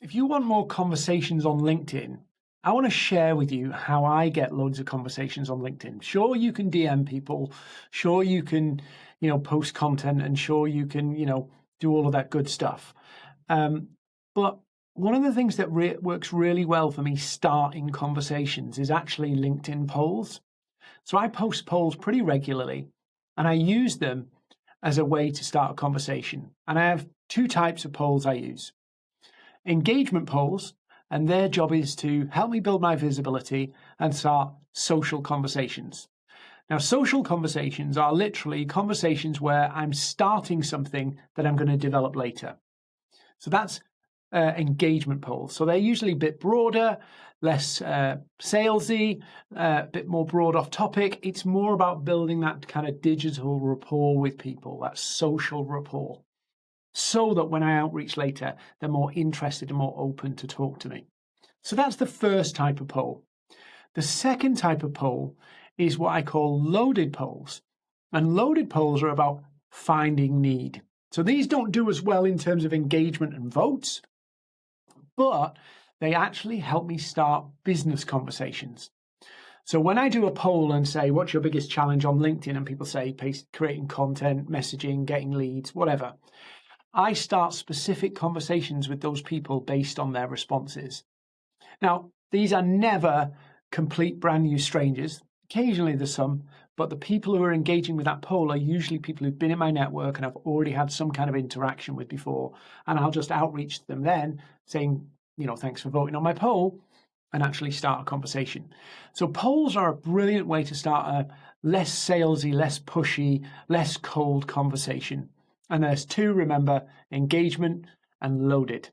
If you want more conversations on LinkedIn, I want to share with you how I get loads of conversations on LinkedIn. Sure, you can DM people. Sure, you can, post content, and sure, you can, do all of that good stuff. But one of the things that works really well for me starting conversations is actually LinkedIn polls. So I post polls pretty regularly, and I use them as a way to start a conversation. And I have two types of polls I use. Engagement polls, and their job is to help me build my visibility and start social conversations. Now, social conversations are literally conversations where I'm starting something that I'm going to develop later. So that's engagement polls. So they're usually a bit broader, less salesy, a bit more broad off topic. It's more about building that kind of digital rapport with people, that social rapport, so that when I outreach later, they're more interested and more open to talk to me. So that's the first type of poll. The second type of poll is what I call loaded polls. And loaded polls are about finding need. So these don't do as well in terms of engagement and votes, but they actually help me start business conversations. So when I do a poll and say, what's your biggest challenge on LinkedIn? And people say creating content, messaging, getting leads, whatever. I start specific conversations with those people based on their responses. Now, these are never complete brand new strangers. Occasionally there's some, but the people who are engaging with that poll are usually people who've been in my network and I've already had some kind of interaction with before. And I'll just outreach to them then saying, thanks for voting on my poll, and actually start a conversation. So polls are a brilliant way to start a less salesy, less pushy, less cold conversation. And there's two, remember, engagement and loaded.